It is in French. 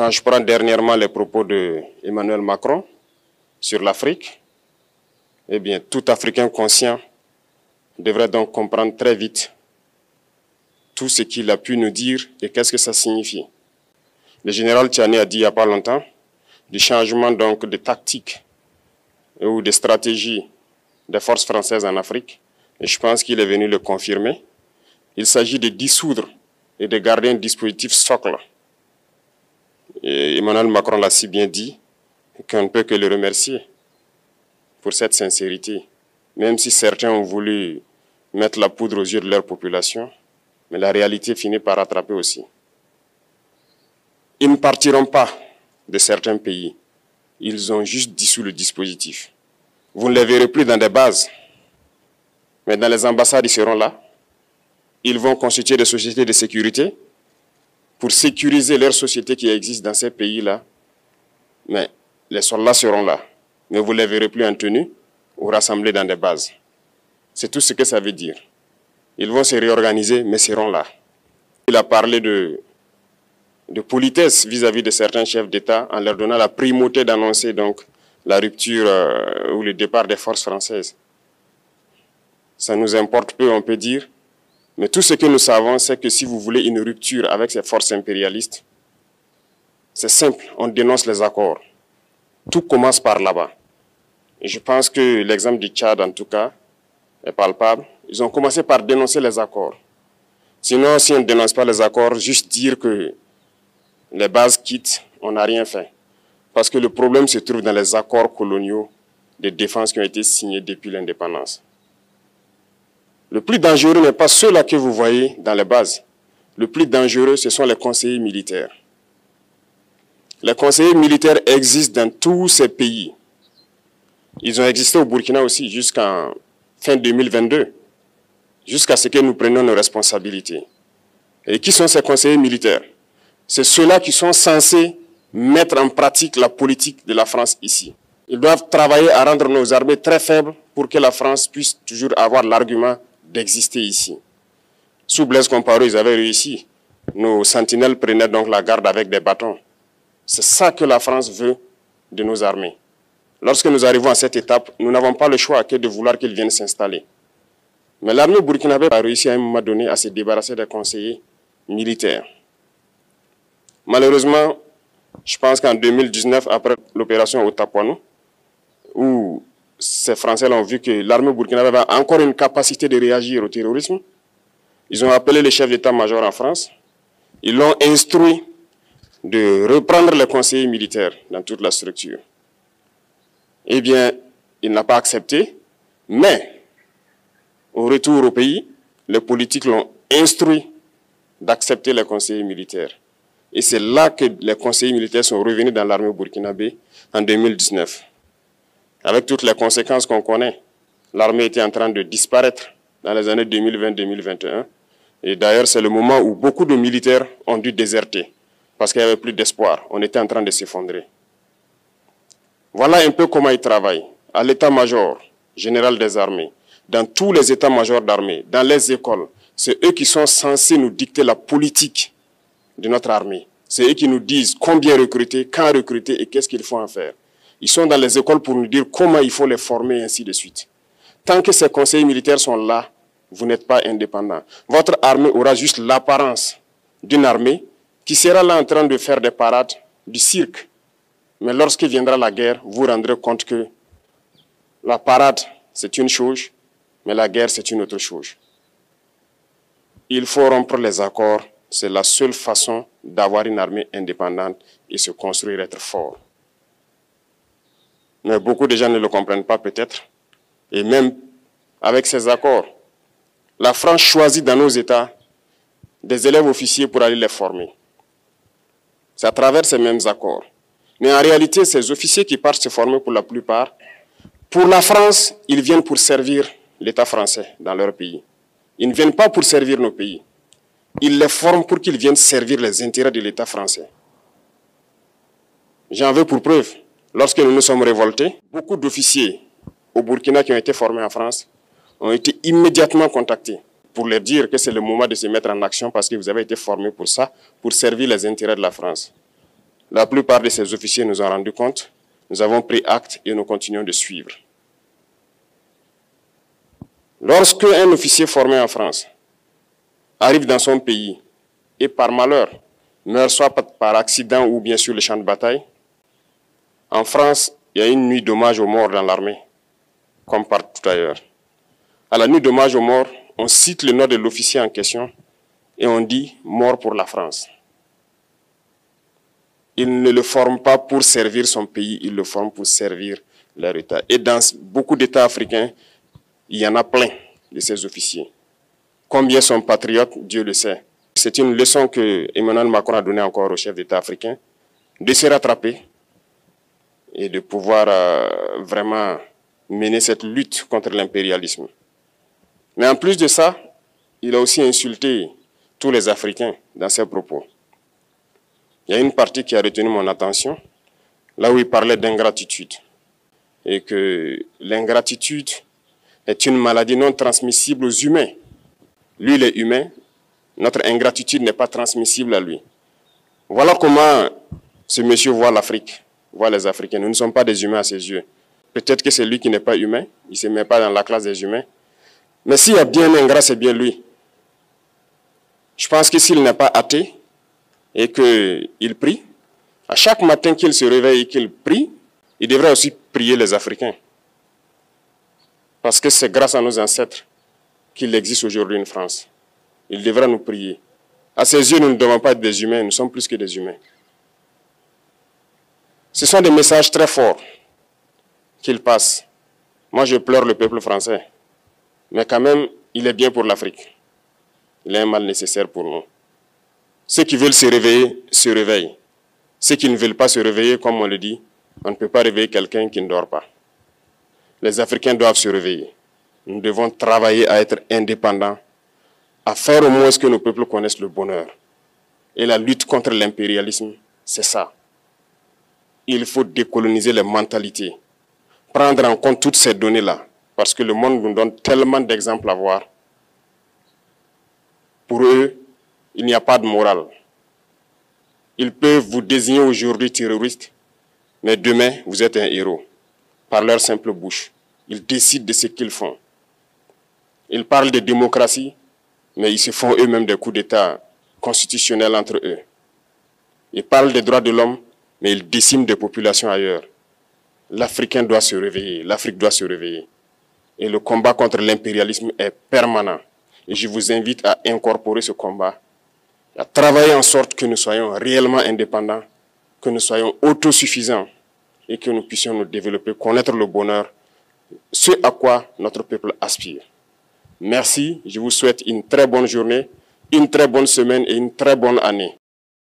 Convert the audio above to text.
Quand je prends dernièrement les propos d'Emmanuel Macron sur l'Afrique, eh bien, tout Africain conscient devrait donc comprendre très vite tout ce qu'il a pu nous dire et qu'est-ce que ça signifie. Le général Tchiani a dit il n'y a pas longtemps du changement donc de tactique ou de stratégie des forces françaises en Afrique. Et je pense qu'il est venu le confirmer. Il s'agit de dissoudre et de garder un dispositif socle. Et Emmanuel Macron l'a si bien dit qu'on ne peut que le remercier pour cette sincérité. Même si certains ont voulu mettre la poudre aux yeux de leur population, mais la réalité finit par rattraper aussi. Ils ne partiront pas de certains pays. Ils ont juste dissous le dispositif. Vous ne les verrez plus dans des bases, mais dans les ambassades, ils seront là. Ils vont constituer des sociétés de sécurité pour sécuriser leurs sociétés qui existent dans ces pays-là. Mais les soldats seront là. Mais vous ne les verrez plus en tenue ou rassemblés dans des bases. C'est tout ce que ça veut dire. Ils vont se réorganiser, mais seront là. Il a parlé de politesse vis-à-vis de certains chefs d'État en leur donnant la primauté d'annoncer donc la rupture ou le départ des forces françaises. Ça nous importe peu, on peut dire. Mais tout ce que nous savons, c'est que si vous voulez une rupture avec ces forces impérialistes, c'est simple, on dénonce les accords. Tout commence par là-bas. Et je pense que l'exemple du Tchad, en tout cas, est palpable. Ils ont commencé par dénoncer les accords. Sinon, si on ne dénonce pas les accords, juste dire que les bases quittent, on n'a rien fait. Parce que le problème se trouve dans les accords coloniaux de défense qui ont été signés depuis l'indépendance. Le plus dangereux n'est pas ceux-là que vous voyez dans les bases. Le plus dangereux, ce sont les conseillers militaires. Les conseillers militaires existent dans tous ces pays. Ils ont existé au Burkina aussi jusqu'en fin 2022, jusqu'à ce que nous prenions nos responsabilités. Et qui sont ces conseillers militaires? C'est ceux-là qui sont censés mettre en pratique la politique de la France ici. Ils doivent travailler à rendre nos armées très faibles pour que la France puisse toujours avoir l'argument d'exister ici. Sous Blaise Compaoré, ils avaient réussi. Nos sentinelles prenaient donc la garde avec des bâtons. C'est ça que la France veut de nos armées. Lorsque nous arrivons à cette étape, nous n'avons pas le choix que de vouloir qu'ils viennent s'installer. Mais l'armée burkinabé a réussi à un moment donné à se débarrasser des conseillers militaires. Malheureusement, je pense qu'en 2019, après l'opération Otapuano, où ces Français ont vu que l'armée burkinabé avait encore une capacité de réagir au terrorisme, ils ont appelé le chef d'état-major en France, ils l'ont instruit de reprendre les conseillers militaires dans toute la structure. Eh bien, il n'a pas accepté, mais au retour au pays, les politiques l'ont instruit d'accepter les conseillers militaires. Et c'est là que les conseillers militaires sont revenus dans l'armée burkinabé en 2019. Avec toutes les conséquences qu'on connaît, l'armée était en train de disparaître dans les années 2020-2021. Et d'ailleurs, c'est le moment où beaucoup de militaires ont dû déserter parce qu'il n'y avait plus d'espoir. On était en train de s'effondrer. Voilà un peu comment ils travaillent. À l'état-major général des armées, dans tous les états-majors d'armée, dans les écoles, c'est eux qui sont censés nous dicter la politique de notre armée. C'est eux qui nous disent combien recruter, quand recruter et qu'est-ce qu'il faut en faire. Ils sont dans les écoles pour nous dire comment il faut les former et ainsi de suite. Tant que ces conseillers militaires sont là, vous n'êtes pas indépendant. Votre armée aura juste l'apparence d'une armée qui sera là en train de faire des parades, du cirque. Mais lorsque viendra la guerre, vous vous rendrez compte que la parade, c'est une chose, mais la guerre, c'est une autre chose. Il faut rompre les accords. C'est la seule façon d'avoir une armée indépendante et se construire, être fort. Mais beaucoup de gens ne le comprennent pas peut-être. Et même avec ces accords, la France choisit dans nos États des élèves officiers pour aller les former. C'est à travers ces mêmes accords. Mais en réalité, ces officiers qui partent se former pour la plupart, pour la France, ils viennent pour servir l'État français dans leur pays. Ils ne viennent pas pour servir nos pays. Ils les forment pour qu'ils viennent servir les intérêts de l'État français. J'en veux pour preuve. Lorsque nous nous sommes révoltés, beaucoup d'officiers au Burkina qui ont été formés en France ont été immédiatement contactés pour leur dire que c'est le moment de se mettre en action parce que vous avez été formés pour ça, pour servir les intérêts de la France. La plupart de ces officiers nous ont rendu compte. Nous avons pris acte et nous continuons de suivre. Lorsque un officier formé en France arrive dans son pays et par malheur meurt soit par accident ou bien sur le champ de bataille, en France, il y a une nuit d'hommage aux morts dans l'armée, comme partout ailleurs. À la nuit d'hommage aux morts, on cite le nom de l'officier en question et on dit « mort pour la France ». Il ne le forme pas pour servir son pays, il le forme pour servir leur État. Et dans beaucoup d'États africains, il y en a plein de ces officiers. Combien sont patriotes, Dieu le sait. C'est une leçon que Emmanuel Macron a donnée encore aux chefs d'État africains, de se rattraper et de pouvoir vraiment mener cette lutte contre l'impérialisme. Mais en plus de ça, il a aussi insulté tous les Africains dans ses propos. Il y a une partie qui a retenu mon attention, là où il parlait d'ingratitude. Et que l'ingratitude est une maladie non transmissible aux humains. Lui, il est humain, notre ingratitude n'est pas transmissible à lui. Voilà comment ce monsieur voit l'Afrique, voit les Africains. Nous ne sommes pas des humains à ses yeux. Peut-être que c'est lui qui n'est pas humain, il ne se met pas dans la classe des humains. Mais s'il y a bien un ingrat, c'est bien lui. Je pense que s'il n'est pas athée et qu'il prie, à chaque matin qu'il se réveille et qu'il prie, il devrait aussi prier les Africains. Parce que c'est grâce à nos ancêtres qu'il existe aujourd'hui une France. Il devra nous prier. À ses yeux, nous ne devons pas être des humains, nous sommes plus que des humains. Ce sont des messages très forts qu'il passe. Moi, je pleure le peuple français. Mais quand même, il est bien pour l'Afrique. Il est un mal nécessaire pour nous. Ceux qui veulent se réveiller, se réveillent. Ceux qui ne veulent pas se réveiller, comme on le dit, on ne peut pas réveiller quelqu'un qui ne dort pas. Les Africains doivent se réveiller. Nous devons travailler à être indépendants, à faire au moins ce que nos peuples connaissent le bonheur. Et la lutte contre l'impérialisme, c'est ça. Il faut décoloniser les mentalités, prendre en compte toutes ces données-là, parce que le monde nous donne tellement d'exemples à voir. Pour eux, il n'y a pas de morale. Ils peuvent vous désigner aujourd'hui terroriste, mais demain, vous êtes un héros, par leur simple bouche. Ils décident de ce qu'ils font. Ils parlent de démocratie, mais ils se font eux-mêmes des coups d'État constitutionnels entre eux. Ils parlent des droits de l'homme, mais ils déciment des populations ailleurs. L'Africain doit se réveiller, l'Afrique doit se réveiller. Et le combat contre l'impérialisme est permanent. Et je vous invite à incorporer ce combat, à travailler en sorte que nous soyons réellement indépendants, que nous soyons autosuffisants et que nous puissions nous développer, connaître le bonheur, ce à quoi notre peuple aspire. Merci, je vous souhaite une très bonne journée, une très bonne semaine et une très bonne année.